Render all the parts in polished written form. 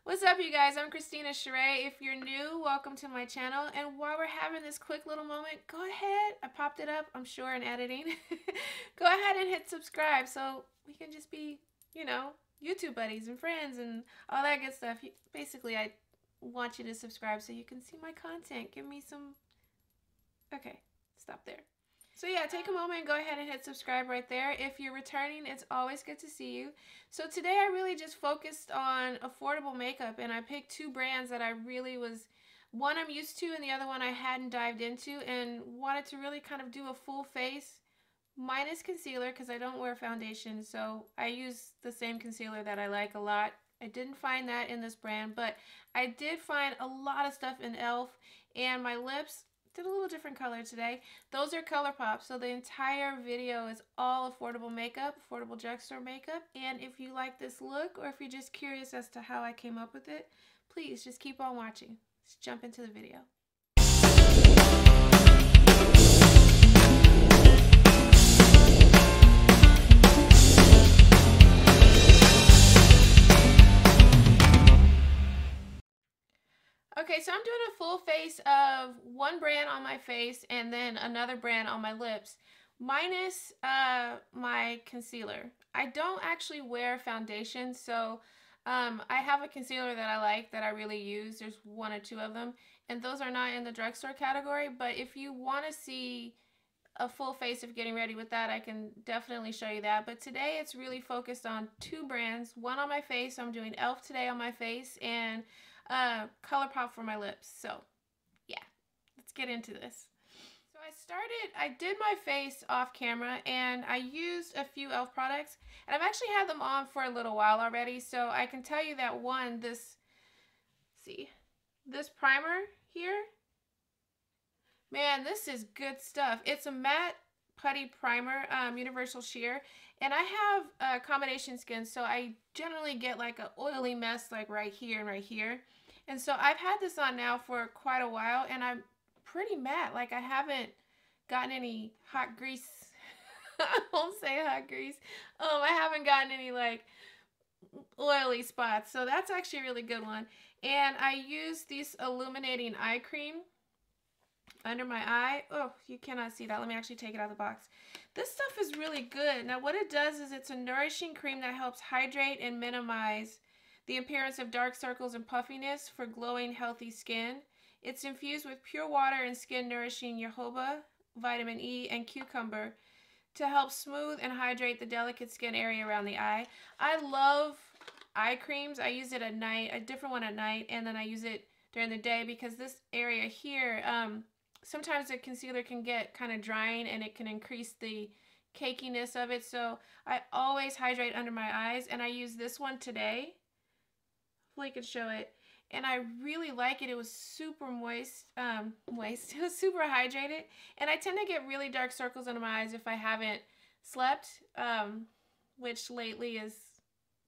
What's up, you guys? I'm Christina Sheree. If you're new, welcome to my channel. And while we're having this quick little moment, go ahead. I popped it up, I'm sure, in editing. Go ahead and hit subscribe so we can just be, YouTube buddies and friends and all that good stuff. Basically, I want you to subscribe so you can see my content. Give me some... Okay, stop there. So yeah, take a moment and go ahead and hit subscribe right there. If you're returning, it's always good to see you. So today I really just focused on affordable makeup, and I picked two brands that I really was, one I'm used to and the other one I hadn't dived into, and wanted to really kind of do a full face minus concealer because I don't wear foundation, so I use the same concealer that I like a lot. I didn't find that in this brand, but I did find a lot of stuff in E.L.F, and my lips did a little different color today. Those are ColourPop, so the entire video is all affordable makeup, affordable drugstore makeup. And if you like this look, or if you're just curious as to how I came up with it, please just keep on watching. Let's jump into the video. Okay, so I'm doing a full face of one brand on my face and then another brand on my lips, minus my concealer. I don't actually wear foundation, so I have a concealer that I like that I really use. There's one or two of them, and those are not in the drugstore category, but if you want to see a full face of getting ready with that, I can definitely show you that. But today it's really focused on two brands, one on my face. I'm doing E.L.F today on my face, and ColourPop for my lips. So yeah, let's get into this. So I did my face off camera, and I used a few E.L.F products, and I've actually had them on for a little while already, so I can tell you that one, this primer here, man, this is good stuff. It's a matte putty primer, universal sheer, and I have combination skin, so I generally get like an oily mess like right here and right here. And so I've had this on now for quite a while, and I'm pretty matte. Like, I haven't gotten any hot grease. I won't say hot grease. I haven't gotten any like oily spots, so that's actually a really good one. And I use this illuminating eye cream under my eye. Oh, you cannot see that. Let me actually take it out of the box. This stuff is really good. Now, what it does is it's a nourishing cream that helps hydrate and minimize the appearance of dark circles and puffiness for glowing, healthy skin. It's infused with pure water and skin-nourishing jojoba, vitamin E, and cucumber to help smooth and hydrate the delicate skin area around the eye. I love eye creams. I use it at night, a different one at night, and then I use it during the day because this area here, sometimes the concealer can get kind of drying and it can increase the cakiness of it. So I always hydrate under my eyes, and I use this one today. Hopefully I could show it, and I really like it. It was super moist, it was super hydrated, and I tend to get really dark circles under my eyes if I haven't slept, which lately is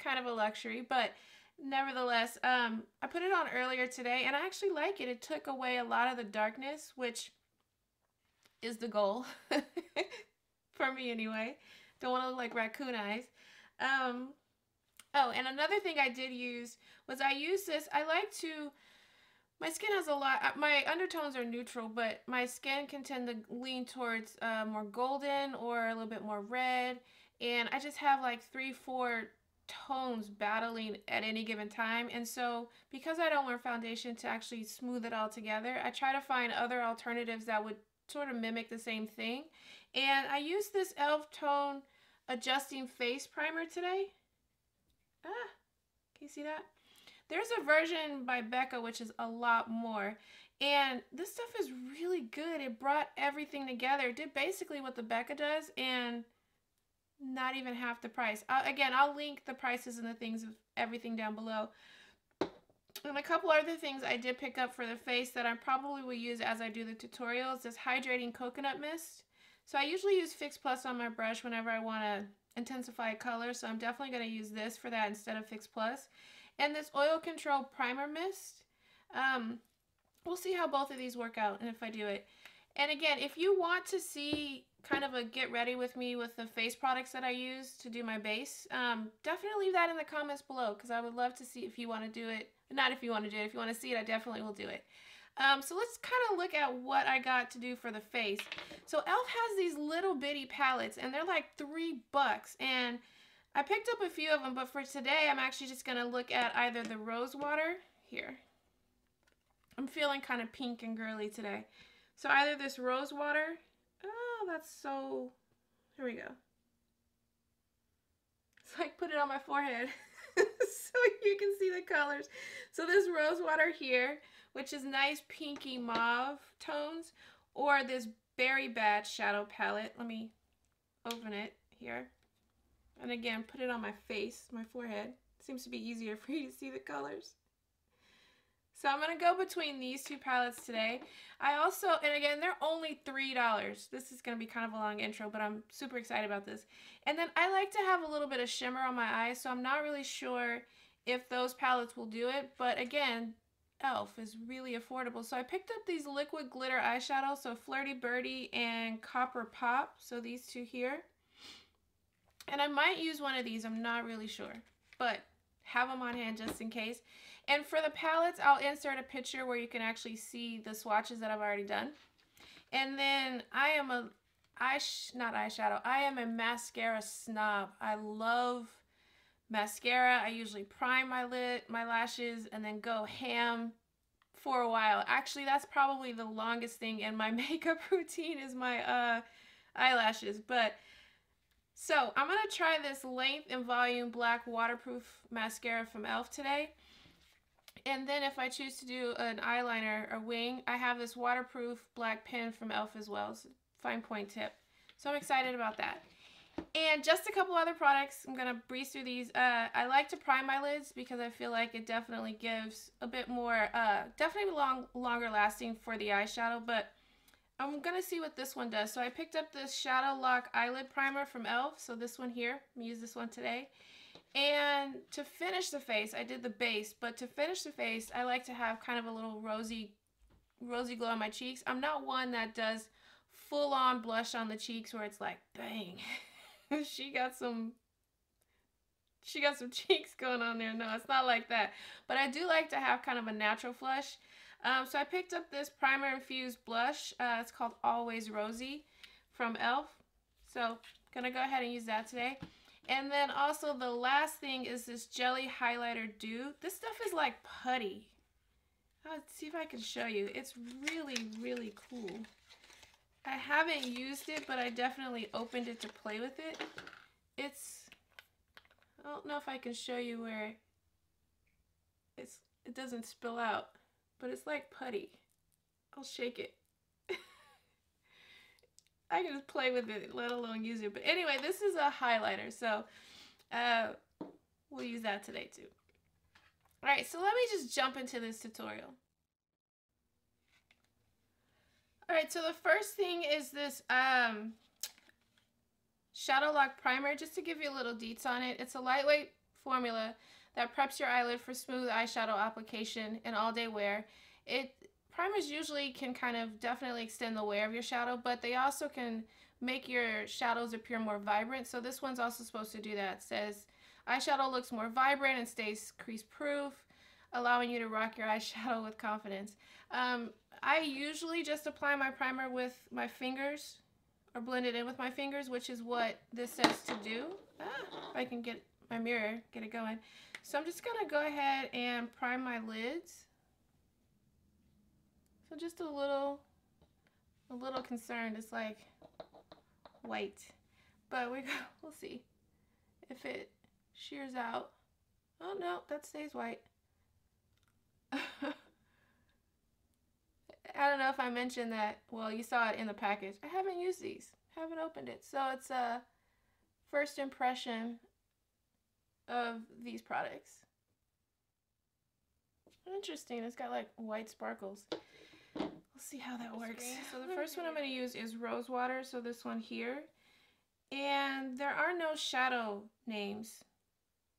kind of a luxury, but nevertheless, I put it on earlier today, and I actually like it. It took away a lot of the darkness, which is the goal for me anyway. Don't want to look like raccoon eyes. Oh, and another thing I did use was I use this. I like to, my skin has a lot, my undertones are neutral, but my skin can tend to lean towards more golden or a little bit more red. And I just have like 3-4 tones battling at any given time. And so because I don't wear foundation to actually smooth it all together, I try to find other alternatives that would sort of mimic the same thing. And I used this E.L.F tone adjusting face primer today. Can you see that? There's a version by Becca which is a lot more, and this stuff is really good. It brought everything together. It did basically what the Becca does, and not even half the price. Again, I'll link the prices and the things of everything down below. And a couple other things I did pick up for the face that I probably will use as I do the tutorials. This hydrating coconut mist. So I usually use Fix Plus on my brush whenever I want to intensify color, so I'm definitely going to use this for that instead of Fix Plus. And this oil control primer mist. We'll see how both of these work out and if I do it. And again, if you want to see kind of a get ready with me with the face products that I use to do my base, definitely leave that in the comments below because I would love to see if you want to do it. Not if you want to do it. If you want to see it, I definitely will do it. So let's kind of look at what I got to do for the face. So E.L.F. has these little bitty palettes, and they're like $3. And I picked up a few of them, but for today, I'm actually just going to look at either the rose water. Here. I'm feeling kind of pink and girly today. So either this rose water. Oh, that's so... Here we go. It's like put it on my forehead so you can see the colors. So this rose water here, which is nice pinky mauve tones, or this Berry Batch shadow palette. Let me open it here. And again, put it on my face, my forehead. Seems to be easier for you to see the colors. So I'm going to go between these two palettes today. I also, and again, they're only $3. This is going to be kind of a long intro, but I'm super excited about this. And then I like to have a little bit of shimmer on my eyes, so I'm not really sure if those palettes will do it. But again, E.L.F. is really affordable. So I picked up these liquid glitter eyeshadows, so Flirty Birdie and Copper Pop. So these two here. And I might use one of these, I'm not really sure. But have them on hand just in case. And for the palettes, I'll insert a picture where you can actually see the swatches that I've already done. And then I am a mascara snob. I love mascara. I usually prime my lashes, and then go ham for a while. Actually, that's probably the longest thing in my makeup routine is my eyelashes. But so I'm gonna try this Length and Volume Black Waterproof Mascara from E.L.F. today. And then if I choose to do an eyeliner or wing, I have this waterproof black pen from E.L.F. as well. It's a fine point tip. So I'm excited about that. And just a couple other products. I'm going to breeze through these. I like to prime my lids because I feel like it definitely gives a bit more, definitely longer lasting for the eyeshadow. But I'm going to see what this one does. So I picked up this Shadow Lock Eyelid Primer from E.L.F. So this one here. I'm going to use this one today. And to finish the face, I did the base, but to finish the face, I like to have kind of a little rosy glow on my cheeks. I'm not one that does full-on blush on the cheeks where it's like, bang, she got some cheeks going on there. No, it's not like that. But I do like to have kind of a natural flush. So I picked up this Primer Infused blush. It's called Always Rosy from E.L.F. So I'm going to go ahead and use that today. And then also the last thing is this Jelly Highlighter Dew. This stuff is like putty. Let's see if I can show you. It's really, really cool. I haven't used it, but I definitely opened it to play with it. I don't know if I can show you where it doesn't spill out, but it's like putty. I'll shake it. I can just play with it, let alone use it. But anyway, this is a highlighter, so we'll use that today too. Alright, so let me just jump into this tutorial. Alright, so the first thing is this Shadow Lock Primer, just to give you a little deets on it. It's a lightweight formula that preps your eyelid for smooth eyeshadow application and all-day wear. Primers usually can kind of definitely extend the wear of your shadow, but they also can make your shadows appear more vibrant. So this one's also supposed to do that. It says, eyeshadow looks more vibrant and stays crease proof, allowing you to rock your eyeshadow with confidence. I usually just apply my primer with my fingers, or blend it in with my fingers, which is what this says to do. If I can get my mirror, get it going. So I'm just gonna go ahead and prime my lids. So just a little concerned. It's like white, but we'll see if it shears out. Oh no, that stays white. I don't know if I mentioned that. Well, you saw it in the package. I haven't used these. Haven't opened it. So it's a first impression of these products. Interesting. It's got like white sparkles. We'll see how that works. So the first one I'm going to use is Rose Water. So this one here. And there are no shadow names.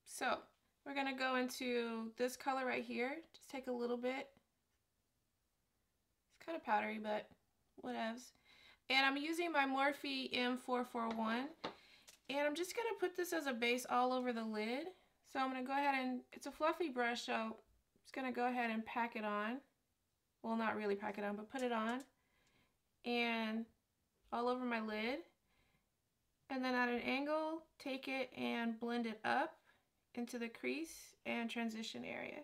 So we're going to go into this color right here. Just take a little bit. It's kind of powdery, but whatevs. And I'm using my Morphe M441. And I'm just going to put this as a base all over the lid. So I'm going to go ahead and, it's a fluffy brush, so I'm just going to go ahead and pack it on. Well, not really pack it on, but put it on. And all over my lid. And then at an angle, take it and blend it up into the crease and transition area.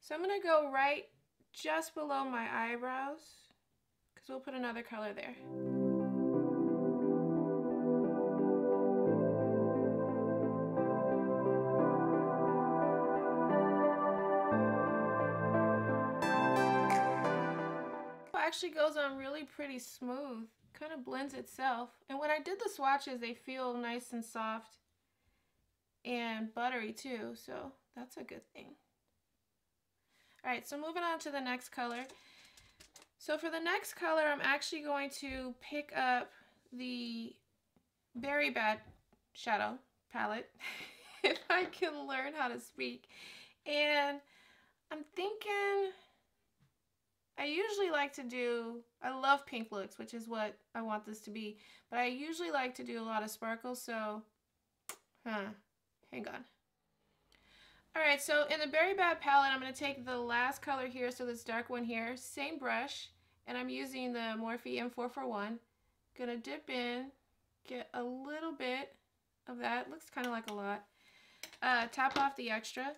So I'm going to go right just below my eyebrows, because we'll put another color there. Actually goes on really pretty smooth, kind of blends itself. And when I did the swatches, they feel nice and soft and buttery too, so that's a good thing. Alright, so moving on to the next color. So for the next color, I'm actually going to pick up the Very Bad Shadow Palette, if I can learn how to speak. And I'm thinking, I usually like to do, I love pink looks, which is what I want this to be, but I usually like to do a lot of sparkles, so, hang on. Alright, so in the Very Bad palette, I'm going to take the last color here, so this dark one here, same brush, and I'm using the Morphe M441. Going to dip in, get a little bit of that, looks kind of like a lot, tap off the extra.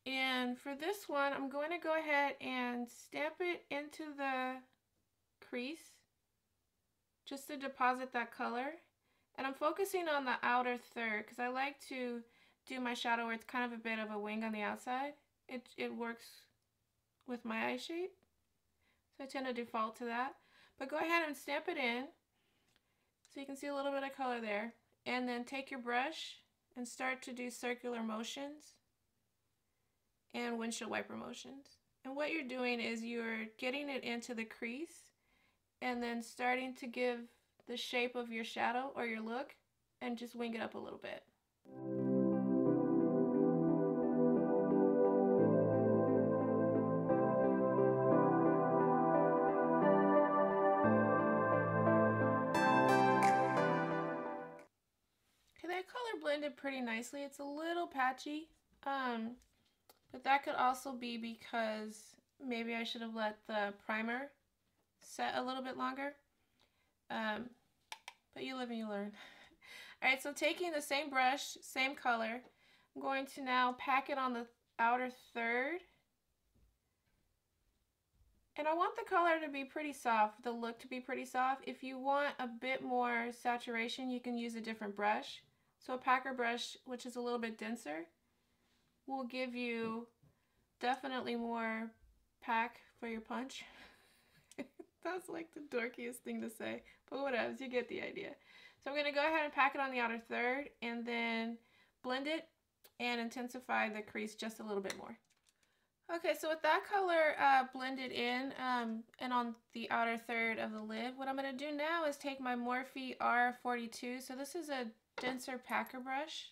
And for this one, I'm going to go ahead and stamp it into the crease just to deposit that color. And I'm focusing on the outer third because I like to do my shadow where it's kind of a bit of a wing on the outside. It works with my eye shape, so I tend to default to that. But go ahead and stamp it in so you can see a little bit of color there. And then take your brush and start to do circular motions and windshield wiper motions. And what you're doing is you're getting it into the crease and then starting to give the shape of your shadow or your look and just wing it up a little bit. Okay, that color blended pretty nicely. It's a little patchy. But that could also be because maybe I should have let the primer set a little bit longer. But you live and you learn. Alright, so taking the same brush, same color, I'm going to now pack it on the outer third. And I want the color to be pretty soft, the look to be pretty soft. If you want a bit more saturation, you can use a different brush. So a packer brush, which is a little bit denser, will give you definitely more pack for your punch. That's like the dorkiest thing to say, but whatever, you get the idea. So I'm going to go ahead and pack it on the outer third and then blend it and intensify the crease just a little bit more. Okay, so with that color blended in and on the outer third of the lid, what I'm going to do now is take my Morphe R42, so this is a denser packer brush,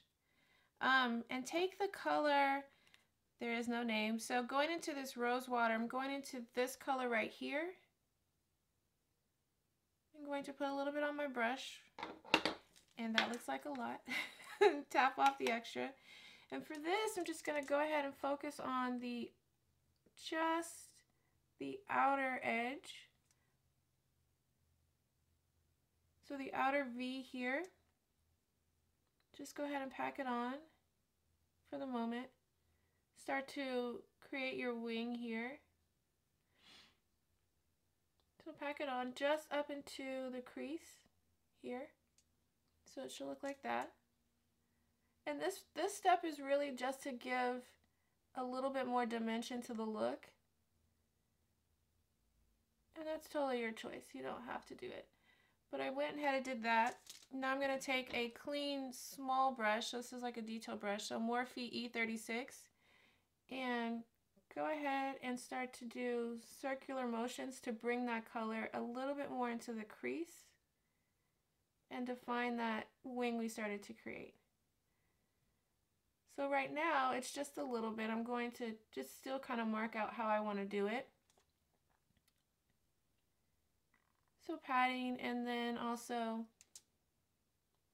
and take the color, there is no name, so going into this rose water, I'm going into this color right here. I'm going to put a little bit on my brush, and that looks like a lot. Tap off the extra. And for this, I'm just going to go ahead and focus on just the outer edge. So the outer V here. Just go ahead and pack it on for the moment. Start to create your wing here. So pack it on just up into the crease here. So it should look like that. And this step is really just to give a little bit more dimension to the look. And that's totally your choice. You don't have to do it. But I went ahead and did that. Now I'm going to take a clean small brush. So this is like a detail brush. So Morphe E36. And go ahead and start to do circular motions to bring that color a little bit more into the crease and define that wing we started to create. So right now it's just a little bit. I'm going to just still kind of mark out how I want to do it. So patting and then also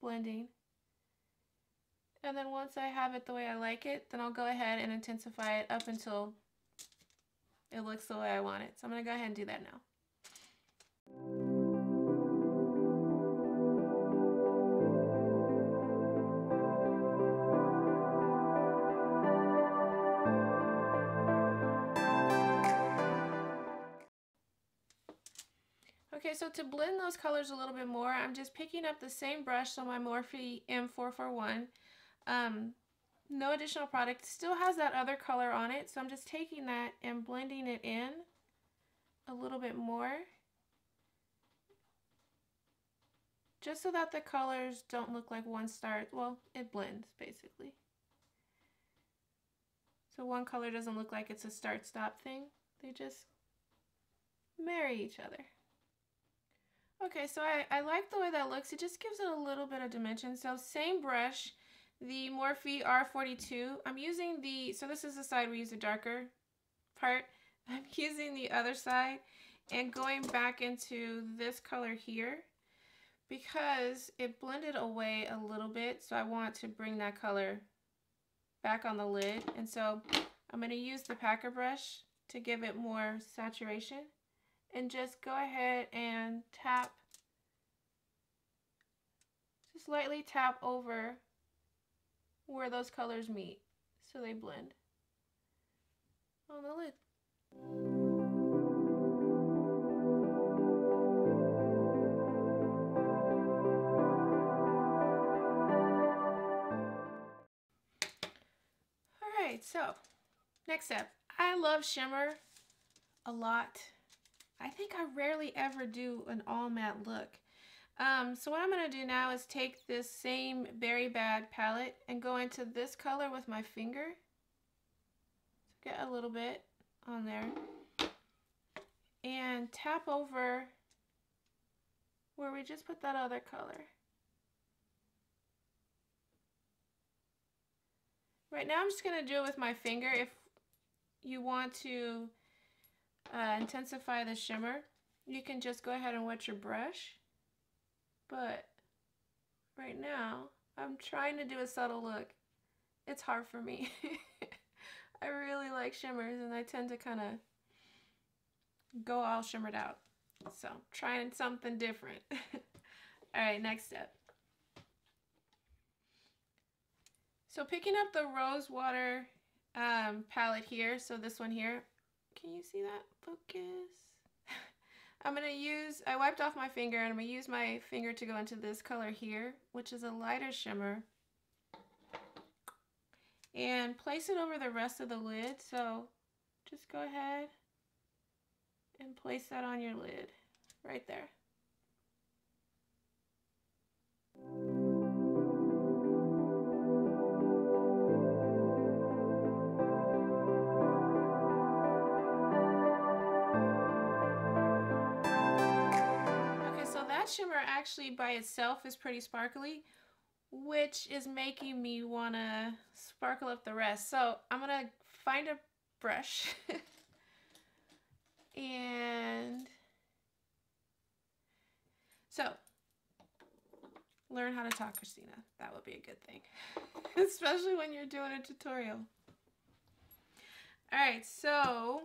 blending. And then once I have it the way I like it, then I'll go ahead and intensify it up until it looks the way I want it. So I'm going to go ahead and do that now. Okay, so to blend those colors a little bit more, I'm just picking up the same brush, so my Morphe M441. No additional product. Still has that other color on it, so I'm just taking that and blending it in a little bit more. Just so that the colors don't look like one start. Well, it blends, basically. So one color doesn't look like it's a start-stop thing. They just marry each other. Okay, so I like the way that looks. It just gives it a little bit of dimension. So same brush, the Morphe R42. I'm using the, so this is the side we use the darker part. I'm using the other side and going back into this color here because it blended away a little bit. So I want to bring that color back on the lid. And so I'm going to use the packer brush to give it more saturation. And just go ahead and tap, just lightly tap over where those colors meet so they blend on the lid. Alright, so next step. I love shimmer a lot. I think I rarely ever do an all matte look. So what I'm going to do now is take this same Berry Bad palette and go into this color with my finger. So get a little bit on there. And tap over where we just put that other color. Right now I'm just going to do it with my finger. If you want to intensify the shimmer, you can just go ahead and wet your brush, but right now I'm trying to do a subtle look. It's hard for me. I really like shimmers and I tend to kind of go all shimmered out, so trying something different. Alright, next step. So picking up the Rose Water palette here, so this one here. Can you see that? Focus. I'm going to use, I wiped off my finger and I'm going to use my finger to go into this color here, which is a lighter shimmer. And place it over the rest of the lid. So just go ahead and place that on your lid right there. Shimmer actually by itself is pretty sparkly, which is making me want to sparkle up the rest. So I'm going to find a brush and so learn how to talk, Christina. That would be a good thing, especially when you're doing a tutorial. Alright, so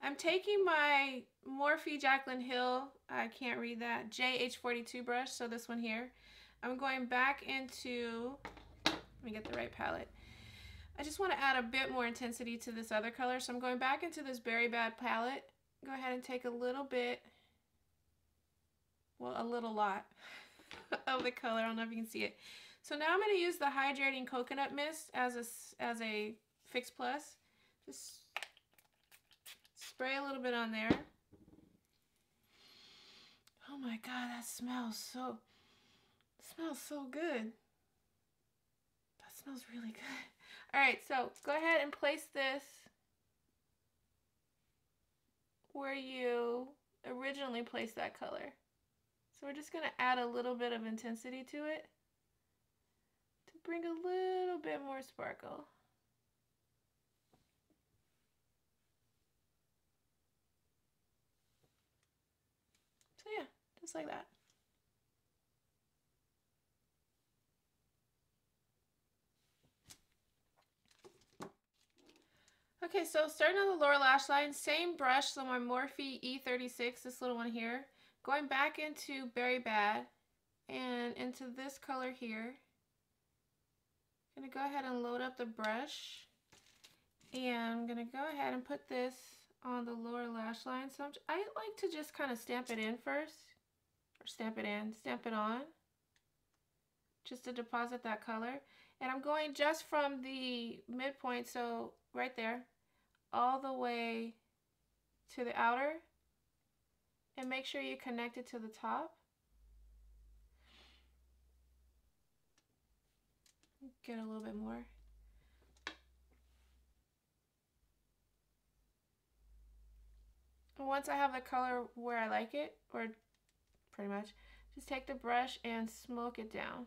I'm taking my Morphe Jaclyn Hill, I can't read that, JH42 brush, so this one here. I'm going back into, let me get the right palette. I just want to add a bit more intensity to this other color, so I'm going back into this Berry Bad palette. Go ahead and take a little bit, well, a little lot of the color. I don't know if you can see it. So now I'm going to use the Hydrating Coconut Mist as a Fix Plus. Just spray a little bit on there. Oh my god, that smells so good. That smells really good. Alright, so go ahead and place this where you originally placed that color. So we're just going to add a little bit of intensity to it to bring a little bit more sparkle. So yeah, just like that. Okay, so starting on the lower lash line, same brush, so my Morphe E36, this little one here, going back into Berry Bad and into this color here. I'm gonna go ahead and load up the brush, and I'm gonna go ahead and put this on the lower lash line. So I like to just kind of stamp it in first, or stamp it on, just to deposit that color. And I'm going just from the midpoint, so right there, all the way to the outer, and make sure you connect it to the top. Get a little bit more. And once I have the color where I like it, or pretty much, just take the brush and smoke it down.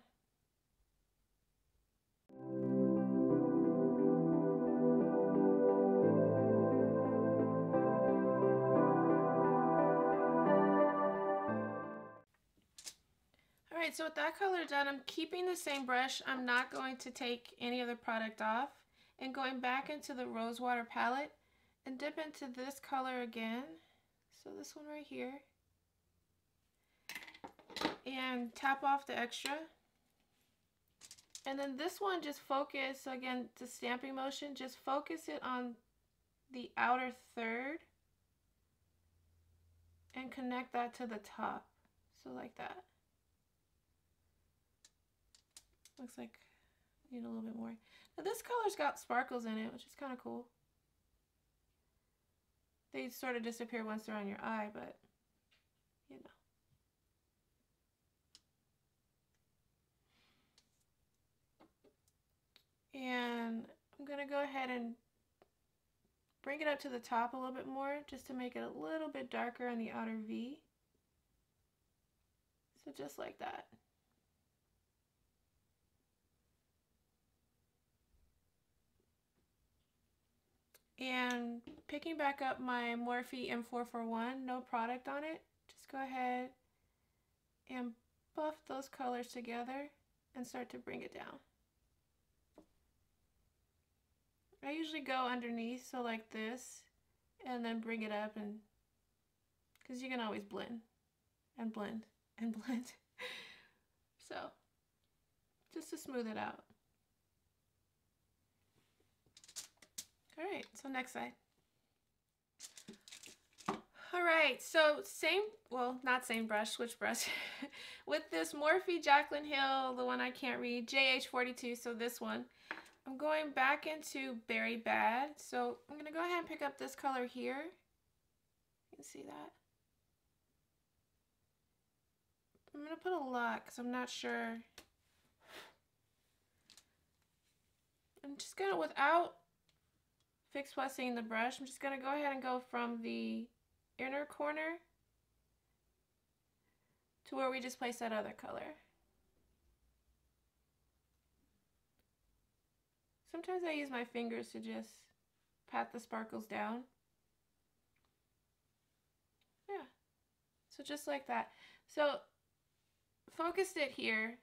Alright, so with that color done, I'm keeping the same brush. I'm not going to take any other product off. And going back into the Rosewater palette and dip into this color again. So this one right here. And tap off the extra. And then this one, just focus, so again, the stamping motion, just focus it on the outer third and connect that to the top. So like that. Looks like I need a little bit more. Now this color's got sparkles in it, which is kind of cool. They sort of disappear once they're on your eye, but you know. And I'm going to go ahead and bring it up to the top a little bit more, just to make it a little bit darker on the outer V. So just like that. And picking back up my Morphe M441, no product on it, just go ahead and buff those colors together and start to bring it down. I usually go underneath, so like this, and then bring it up, and because you can always blend and blend and blend. So just to smooth it out. Alright, so next side. Alright, so same, well, not same brush, switch brush. With this Morphe Jaclyn Hill, the one I can't read, JH42, so this one. I'm going back into Berry Bad, so I'm going to go ahead and pick up this color here. You can see that. I'm going to put a lot because I'm not sure. I'm just going to, without fix fussing the brush, I'm just going to go ahead and go from the inner corner to where we just placed that other color. Sometimes I use my fingers to just pat the sparkles down. Yeah, so just like that. So focused it here,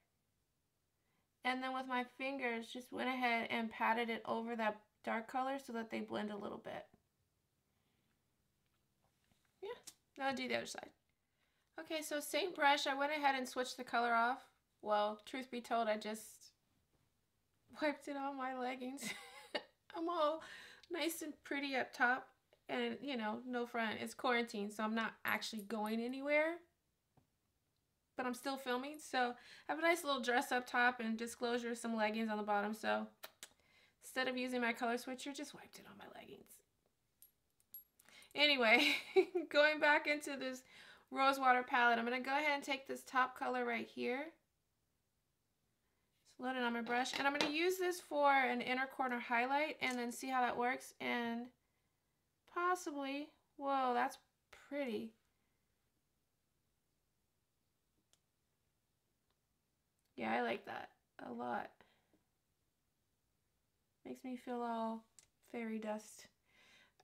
and then with my fingers just went ahead and patted it over that dark color so that they blend a little bit. Yeah, now I'll do the other side. Okay, so same brush, I went ahead and switched the color off. Well, truth be told, I just wiped it on my leggings. I'm all nice and pretty up top, and you know, no front. It's quarantine, so I'm not actually going anywhere, but I'm still filming, so I have a nice little dress up top and disclosure, some leggings on the bottom. So instead of using my color switcher, just wiped it on my leggings. Anyway, going back into this Rosewater palette, I'm going to go ahead and take this top color right here. Just load it on my brush. And I'm going to use this for an inner corner highlight and then see how that works. And possibly, whoa, that's pretty. Yeah, I like that a lot. Makes me feel all fairy dust.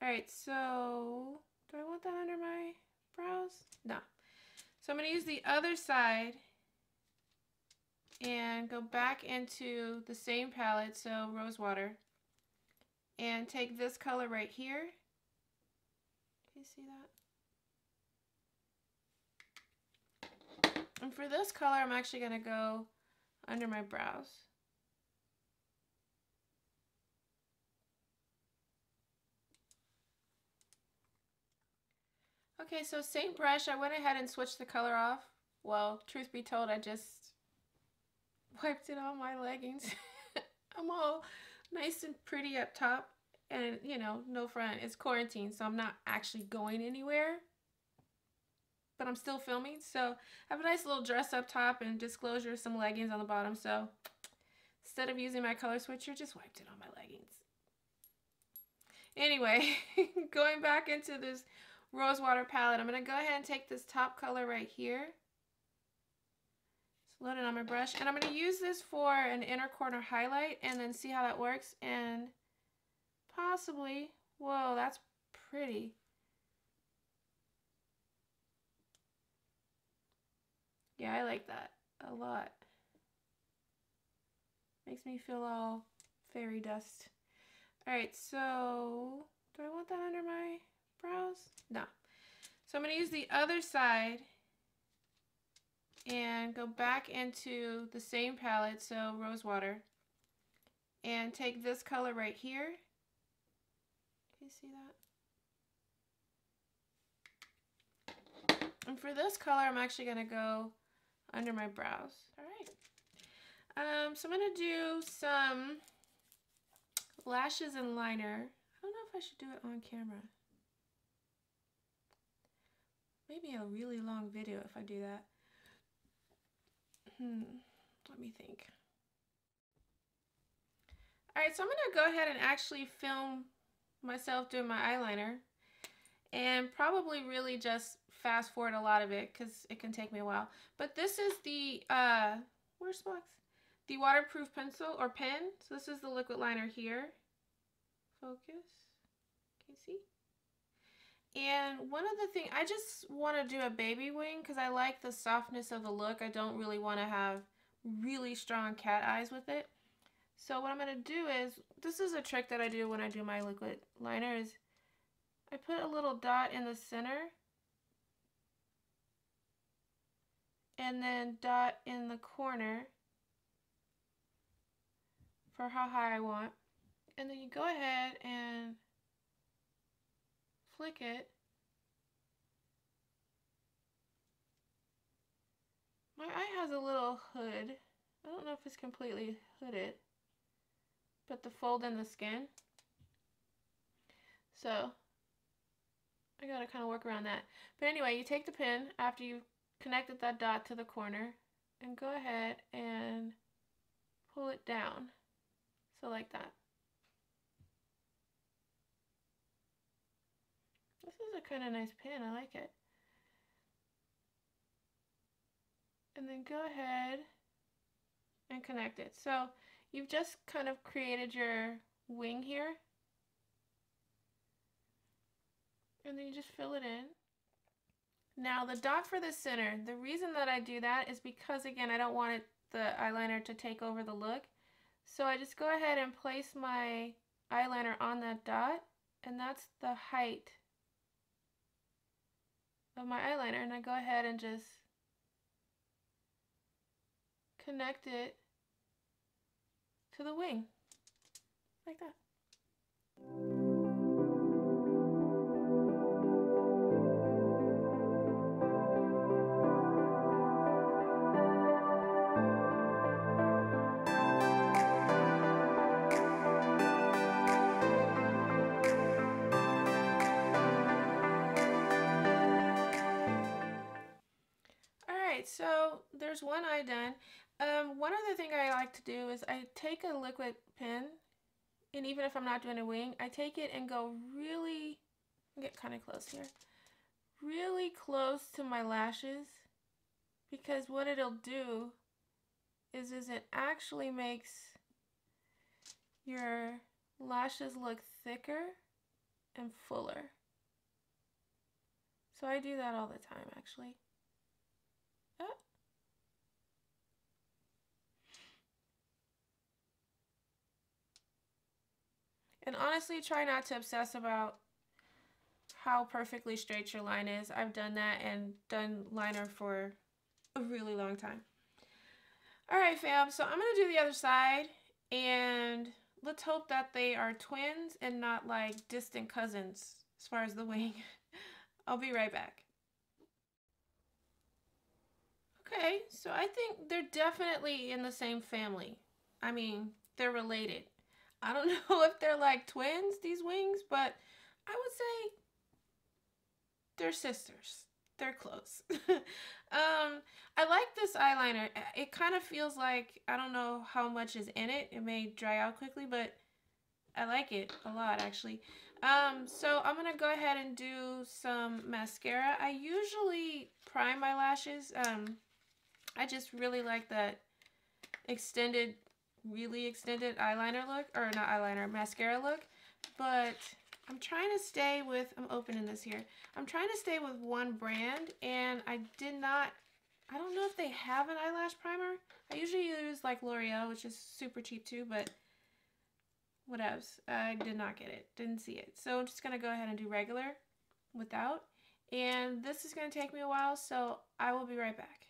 Alright, so do I want that under my brows? No. So I'm going to use the other side and go back into the same palette, so Rose Water, and take this color right here. Can you see that? And for this color, I'm actually going to go under my brows. Okay, so same brush, I went ahead and switched the color off. Well, truth be told, I just wiped it on my leggings. I'm all nice and pretty up top, and you know, no front. It's quarantine, so I'm not actually going anywhere, but I'm still filming. So I have a nice little dress up top and disclosure, some leggings on the bottom. So instead of using my color switcher, just wiped it on my leggings. Anyway, going back into this Rose Water palette, I'm going to go ahead and take this top color right here. Just load it on my brush. And I'm going to use this for an inner corner highlight and then see how that works. And possibly, whoa, that's pretty. Yeah, I like that a lot. Makes me feel all fairy dust. Alright, so do I want that under my brows? No. So I'm going to use the other side and go back into the same palette, so Rose Water, and take this color right here. Can you see that? And for this color, I'm actually going to go under my brows. Alright. So I'm going to do some lashes and liner. I don't know if I should do it on camera. Maybe a really long video if I do that. Let me think. Alright, so I'm going to go ahead and actually film myself doing my eyeliner. And probably really just fast forward a lot of it because it can take me a while. But this is the, where's the box? The waterproof pencil or pen. So this is the liquid liner here. Focus. Can you see? And one other thing, I just want to do a baby wing because I like the softness of the look. I don't really want to have really strong cat eyes with it. So what I'm going to do is, this is a trick that I do when I do my liquid liner, is I put a little dot in the center and then dot in the corner for how high I want. And then you go ahead and flick it. My eye has a little hood. I don't know if it's completely hooded, but the fold in the skin. So I gotta kind of work around that. But anyway, you take the pin after you've connected that dot to the corner and go ahead and pull it down. So like that. This is a kind of nice pin. I like it. And then go ahead and connect it. So you've just kind of created your wing here. And then you just fill it in. Now the dot for the center, the reason that I do that is because, again, I don't want the eyeliner to take over the look. So I just go ahead and place my eyeliner on that dot, and that's the height of my eyeliner. And I go ahead and just connect it to the wing, like that. So there's one eye done. One other thing I like to do is I take a liquid pen, and even if I'm not doing a wing, I take it and go really, get kind of close here, really close to my lashes, because what it'll do is it actually makes your lashes look thicker and fuller. So I do that all the time, actually. Ah. And honestly, try not to obsess about how perfectly straight your line is. I've done that and done liner for a really long time. All right, fam, so I'm gonna do the other side, and let's hope that they are twins and not like distant cousins as far as the wing. I'll be right back. Okay, so I think they're definitely in the same family. I mean, they're related. I don't know if they're like twins, these wings, but I would say they're sisters. They're close. I like this eyeliner. It kind of feels like, I don't know how much is in it. It may dry out quickly, but I like it a lot, actually. So I'm going to go ahead and do some mascara. I usually prime my lashes. I just really like that extended, really extended eyeliner look, or not eyeliner, mascara look. But I'm trying to stay with, I'm opening this here. I'm trying to stay with one brand, and I don't know if they have an eyelash primer. I usually use like L'Oreal, which is super cheap too, but whatevs. I did not get it, didn't see it. So I'm just gonna go ahead and do regular without. And this is gonna take me a while, so I will be right back.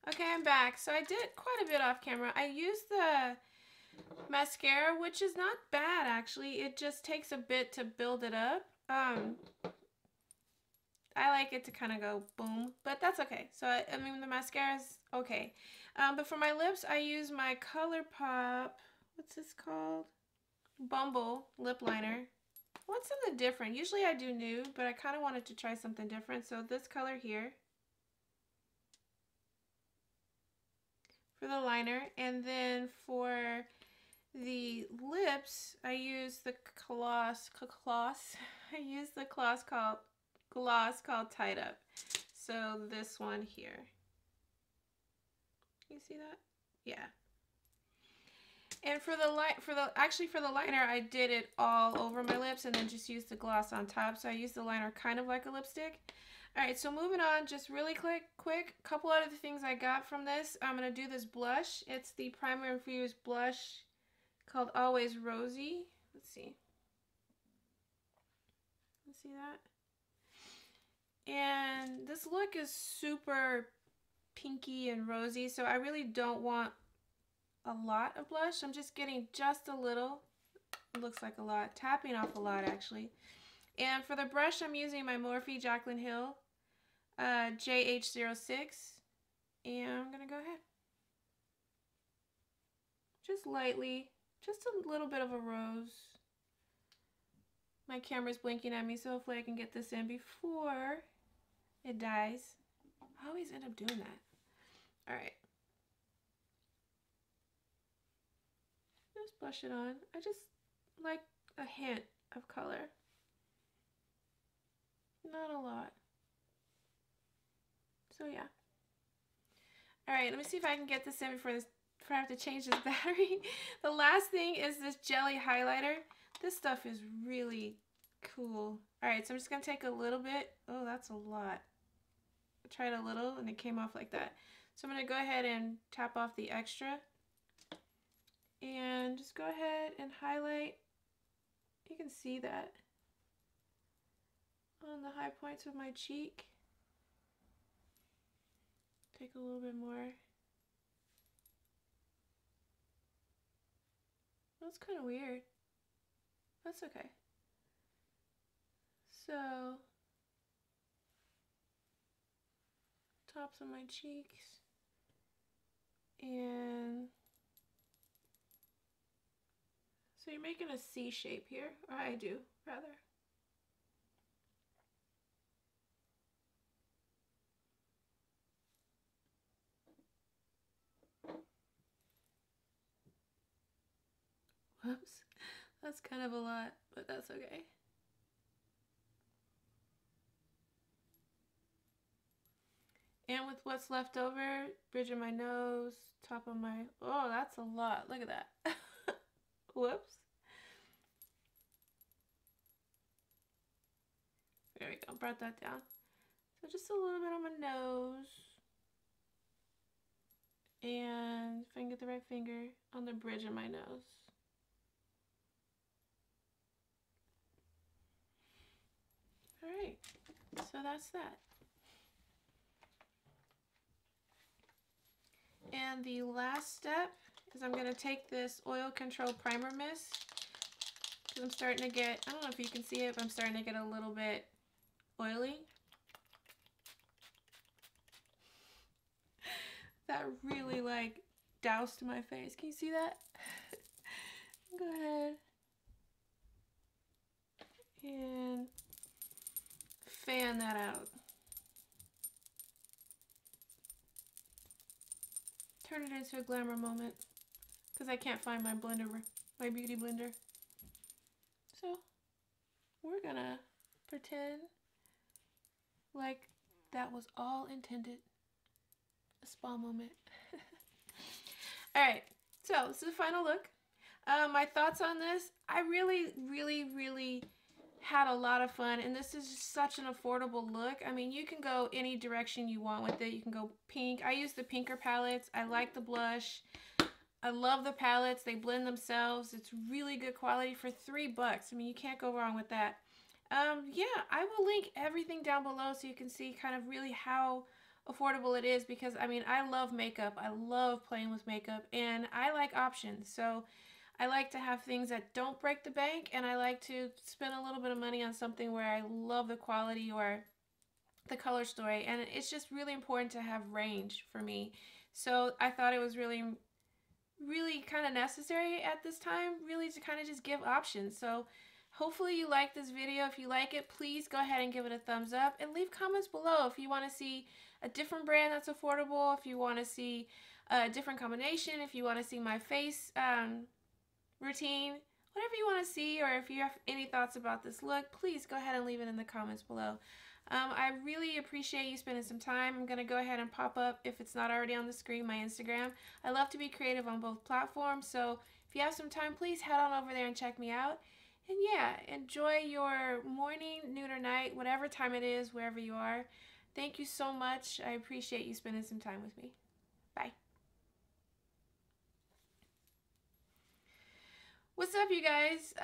Okay, I'm back. So I did quite a bit off camera. I used the mascara, which is not bad actually. It just takes a bit to build it up. I like it to kind of go boom, but that's okay. So I mean the mascara is okay. But for my lips, I use my ColourPop, what's this called? Bumble lip liner. What's something different? Usually I do nude, but I kind of wanted to try something different. So this color here for the liner, and then for the lips, I use the gloss called Tied Up. So this one here. You see that? Yeah. And for the liner, I did it all over my lips and then just used the gloss on top. So I used the liner kind of like a lipstick. All right, so moving on, just really quick, couple other things I got from this. I'm gonna do this blush. It's the Primer Infused blush called Always Rosy. Let's see. You see that? And this look is super pinky and rosy, so I really don't want a lot of blush. I'm just getting just a little. It looks like a lot. Tapping off a lot, actually. And for the brush, I'm using my Morphe Jaclyn Hill JH06. And I'm going to go ahead. Just lightly. Just a little bit of a rose. My camera's blinking at me, so hopefully I can get this in before it dies. I always end up doing that. Alright. Just blush it on. I just like a hint of color. Not a lot. So yeah. Alright, let me see if I can get this in before I have to change this battery. The last thing is this jelly highlighter. This stuff is really cool. Alright, so I'm just going to take a little bit. Oh, that's a lot. I tried a little and it came off like that. So I'm going to go ahead and tap off the extra. And just go ahead and highlight. You can see that on the high points of my cheek. Take a little bit more. That's kind of weird. That's okay. So, tops of my cheeks. And so you're making a C shape here, or I do, rather. Whoops, that's kind of a lot, but that's okay. And with what's left over, bridge of my nose, top of my, oh, that's a lot. Look at that. Whoops. There we go, brought that down. So just a little bit on my nose. And if I can get the right finger on the bridge of my nose. Alright, so that's that. And the last step is I'm going to take this Oil Control Primer Mist, because I'm starting to get, I don't know if you can see it, but I'm starting to get a little bit oily. That really like doused my face. Can you see that? Go ahead and fan that out. Turn it into a glamour moment because I can't find my blender, my beauty blender. So we're gonna pretend like that was all intended. A spa moment. Alright, so this is the final look. My thoughts on this, I really had a lot of fun, and this is just such an affordable look. I mean, you can go any direction you want with it. You can go pink. I use the pinker palettes. I like the blush. I love the palettes. They blend themselves. It's really good quality for $3. I mean, you can't go wrong with that. Yeah, I will link everything down below so you can see kind of really how affordable it is, because I mean, I love makeup. I love playing with makeup, and I like options. So I like to have things that don't break the bank, and I like to spend a little bit of money on something where I love the quality or the color story, and it's just really important to have range for me. So I thought it was really kind of necessary at this time, really, to kind of just give options. So hopefully you like this video. If you like it, please go ahead and give it a thumbs up, and leave comments below if you want to see a different brand that's affordable, if you want to see a different combination, if you want to see my face routine, whatever you want to see, or if you have any thoughts about this look, please go ahead and leave it in the comments below. I really appreciate you spending some time. I'm going to go ahead and pop up, if it's not already on the screen, my Instagram. I love to be creative on both platforms, so if you have some time, please head on over there and check me out. And yeah, enjoy your morning, noon, or night, whatever time it is, wherever you are. Thank you so much. I appreciate you spending some time with me. Bye. What's up, you guys?